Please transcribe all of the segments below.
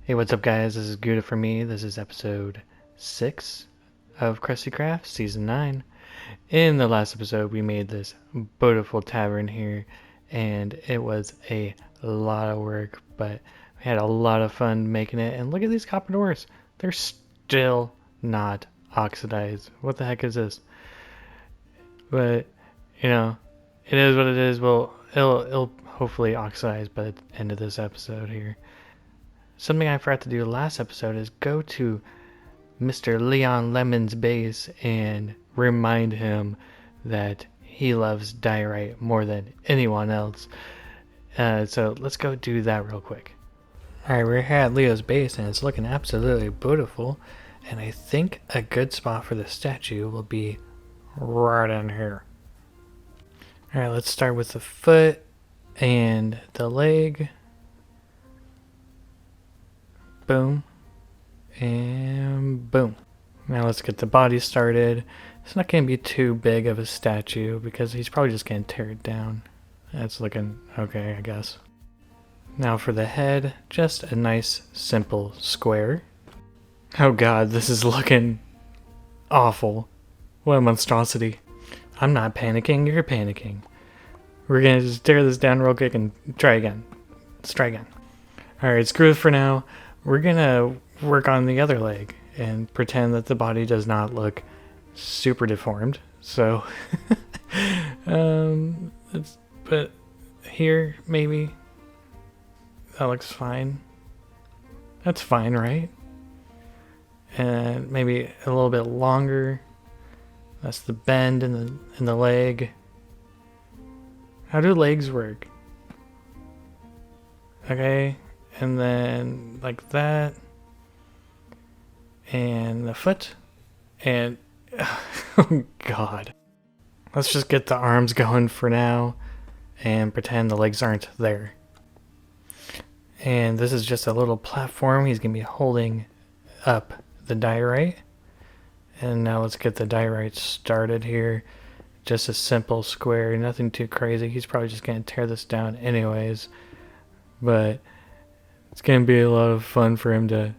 Hey, what's up, guys? This is Gouda for me. This is episode 6 of Krusty Craft Season 9. In the last episode, we made this beautiful tavern here, and it was a lot of work, but we had a lot of fun making it. And look at these copper doors. They're still not oxidized. What the heck is this? But, you know, it is what it is. Well, it'll hopefully oxidize by the end of this episode here. Something I forgot to do last episode is go to Mr. Leon Lemon's base and remind him that he loves diorite more than anyone else. So let's go do that real quick. Alright, we're here at Leo's base and it's looking absolutely beautiful. And I think a good spot for the statue will be right in here. Alright, let's start with the foot and the leg. Boom. And boom. Now let's get the body started. It's not going to be too big of a statue because he's probably just going to tear it down. That's looking okay, I guess. Now for the head, just a nice simple square. Oh god, this is looking awful. What a monstrosity. I'm not panicking, you're panicking. We're going to just tear this down real quick and try again. Let's try again. Alright, screw it for now. We're going to work on the other leg and pretend that the body does not look super deformed. So, but here, maybe, that looks fine. That's fine, right? And maybe a little bit longer. That's the bend in the leg. How do legs work? Okay, and then like that. And the foot, and oh god. Let's just get the arms going for now and pretend the legs aren't there. And this is just a little platform he's gonna be holding up the diorite. And now let's get the diorite started here. Just a simple square, nothing too crazy. He's probably just gonna tear this down anyways, but it's gonna be a lot of fun for him to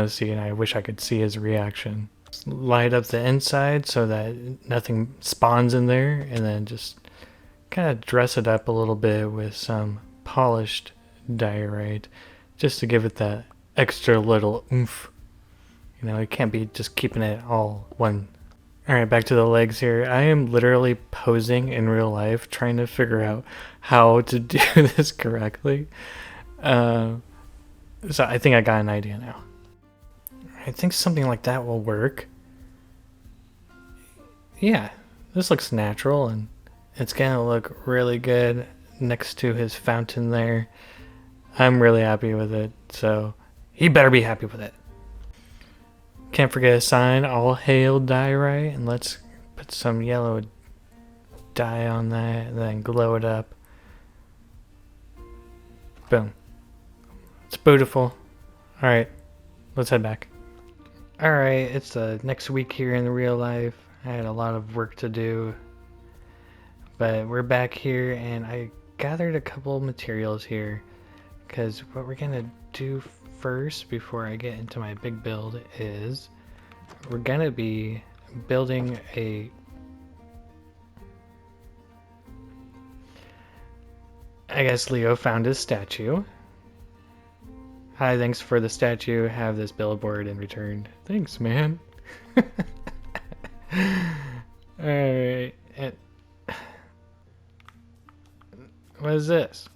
see, and I wish I could see his reaction. Just light up the inside so that nothing spawns in there, and then just kind of dress it up a little bit with some polished diorite, just to give it that extra little oomph. It can't be just keeping it all one. Alright, back to the legs here. I am literally posing in real life, trying to figure out how to do this correctly. So I think I got an idea now. I think something like that will work. Yeah, this looks natural and it's gonna look really good next to his fountain there. I'm really happy with it, so he better be happy with it. Can't forget a sign, all hail diorite, and let's put some yellow dye on that and then glow it up. Boom. It's beautiful. Alright, let's head back. Alright, it's the next week here in the real life. I had a lot of work to do, but we're back here and I gathered a couple materials here because what we're gonna do first before I get into my big build is we're gonna be building I guess Leo found his statue. Hi, thanks for the statue. Have this billboard in return. Thanks, man. Alright. What is this?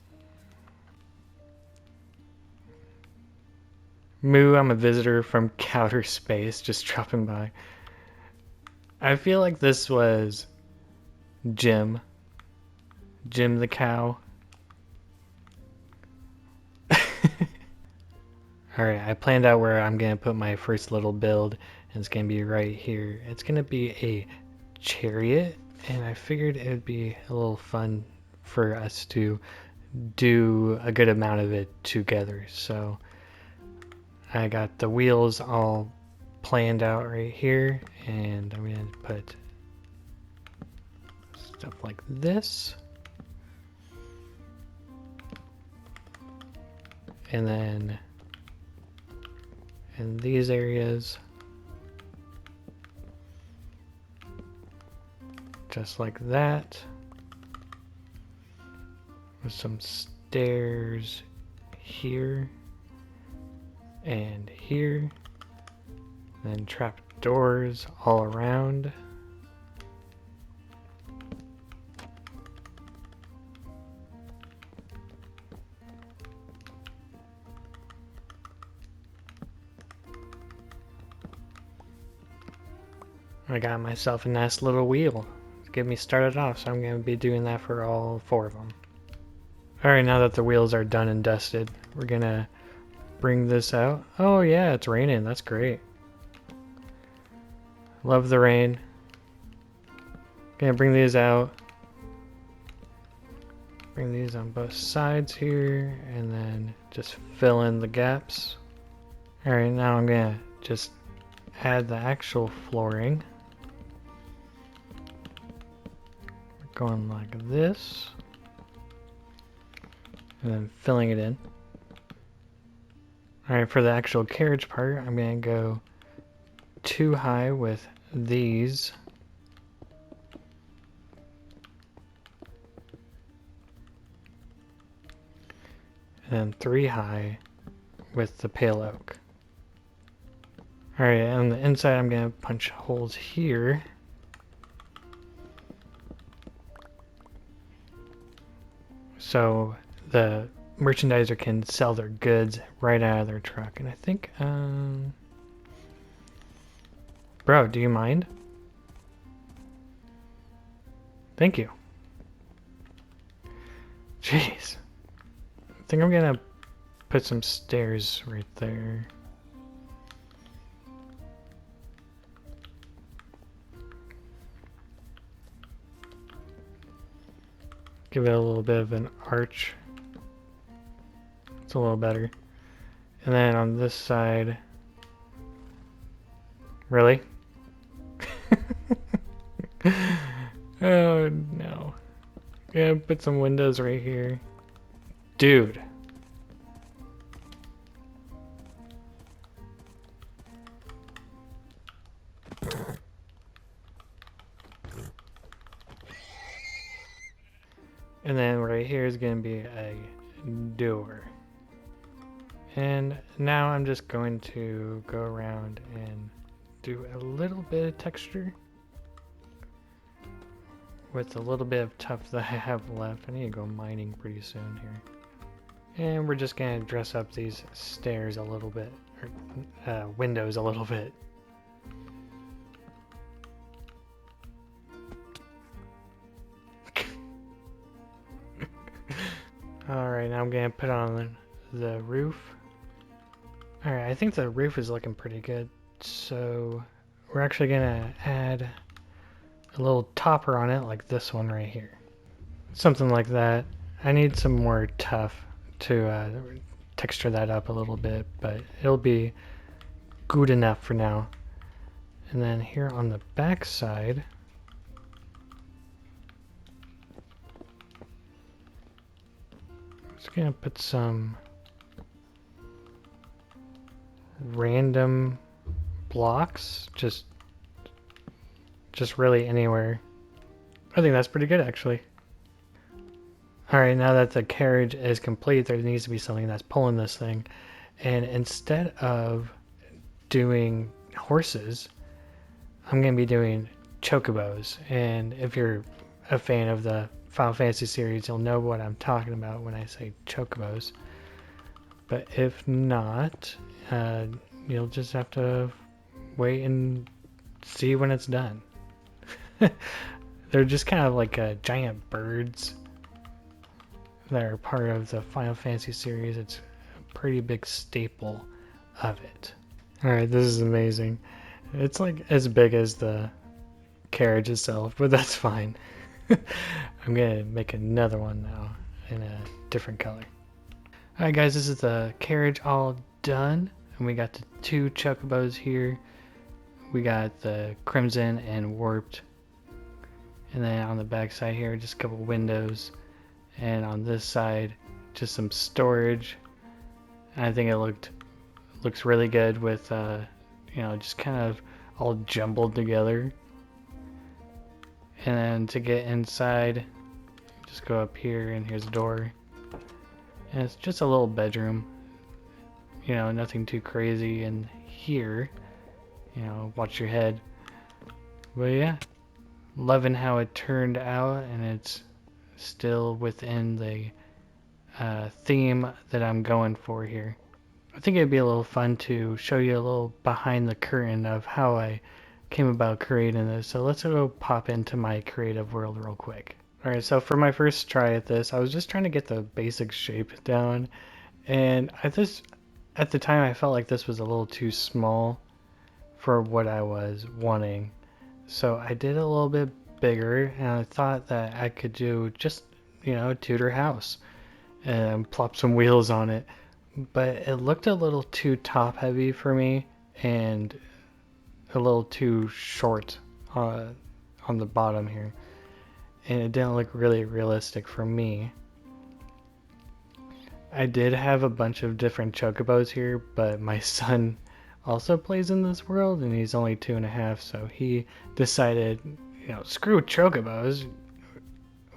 Moo, I'm a visitor from outer space, just dropping by. I feel like this was Jim the cow. Alright, I planned out where I'm going to put my first little build, and it's going to be right here. It's going to be a chariot, and I figured it would be a little fun for us to do a good amount of it together. So I got the wheels all planned out right here, and I'm going to put stuff like this. And then in these areas. Just like that. With some stairs here and here. Then trap doors all around. I got myself a nice little wheel to get me started off, so I'm going to be doing that for all 4 of them. Alright, now that the wheels are done and dusted, we're going to bring this out. Oh yeah, it's raining. That's great. Love the rain. Gonna bring these out. Bring these on both sides here, and then just fill in the gaps. Alright, now I'm gonna just add the actual flooring. Going like this. And then filling it in. Alright, for the actual carriage part, I'm gonna go too high with these. And then 3 high with the pale oak. Alright, on the inside I'm going to punch holes here. So the merchandiser can sell their goods right out of their truck. And I think, bro, do you mind? Thank you. Jeez. I think I'm going to put some stairs right there. Give it a little bit of an arch. It's a little better. And then on this side... Really? Oh no. Yeah, put some windows right here. Dude. And then right here is going to be a door. And now I'm just going to go around and do a little bit of texture with a little bit of tuff that I have left. I need to go mining pretty soon here. And we're just going to dress up these stairs a little bit, or windows a little bit. Alright, now I'm going to put on the roof. Alright, I think the roof is looking pretty good. So we're actually going to add a little topper on it like this one right here. Something like that. I need some more tuff to texture that up a little bit, but it'll be good enough for now. And then here on the back side, I'm just gonna put some random blocks, just really anywhere. I think that's pretty good actually. Alright, now that the carriage is complete, there needs to be something that's pulling this thing. And instead of doing horses, I'm going to be doing chocobos. And if you're a fan of the Final Fantasy series, you'll know what I'm talking about when I say chocobos. But if not, you'll just have to wait and see when it's done. They're just kind of like giant birds that are part of the Final Fantasy series. It's a pretty big staple of it. Alright, this is amazing. It's like as big as the carriage itself, but that's fine. I'm gonna make another one now in a different color. Alright guys, this is the carriage all done. And we got the 2 chocobos here. We got the crimson and warped. And then on the back side here, just a couple windows. And on this side, just some storage. And I think it looked looks really good with, just kind of all jumbled together. And then to get inside, just go up here and here's a door. And it's just a little bedroom. Nothing too crazy in here. Watch your head. But yeah, loving how it turned out, and it's still within the theme that I'm going for here. I think it'd be a little fun to show you a little behind the curtain of how I came about creating this. So let's go pop into my creative world real quick. Alright, so for my first try at this, I was just trying to get the basic shape down, and at the time I felt like this was a little too small for what I was wanting. So I did it a little bit bigger, and I thought that I could do just, a Tudor house and plop some wheels on it. But it looked a little too top heavy for me and a little too short on the bottom here. And it didn't look really realistic for me. I did have a bunch of different chocobos here, but my son also plays in this world and he's only 2.5, so he decided, screw chocobos.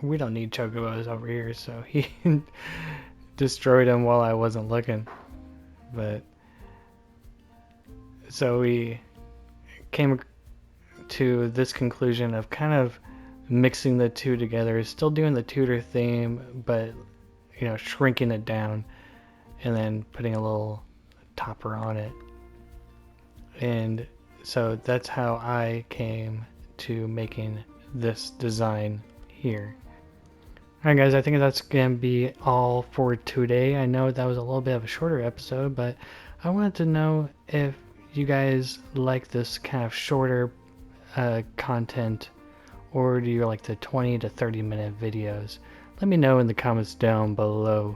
We don't need chocobos over here, so he destroyed them while I wasn't looking. But so we came to this conclusion of kind of mixing the two together, still doing the Tudor theme, but shrinking it down and then putting a little topper on it. And so that's how I came to making this design here. Alright guys, I think that's going to be all for today. I know that was a little bit of a shorter episode, but I wanted to know if you guys like this kind of shorter content, or do you like the 20 to 30 minute videos? Let me know in the comments down below.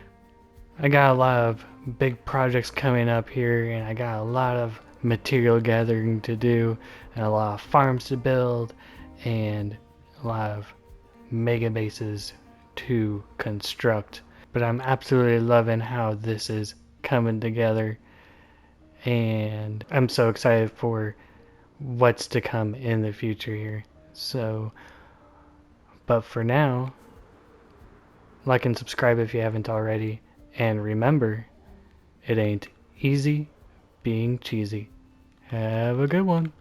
I got a lot of big projects coming up here, and I got a lot of material gathering to do, and a lot of farms to build, and a lot of mega bases to construct. But I'm absolutely loving how this is coming together, and I'm so excited for what's to come in the future here. So, but for now, like and subscribe if you haven't already, and remember, it ain't easy being cheesy. Have a good one.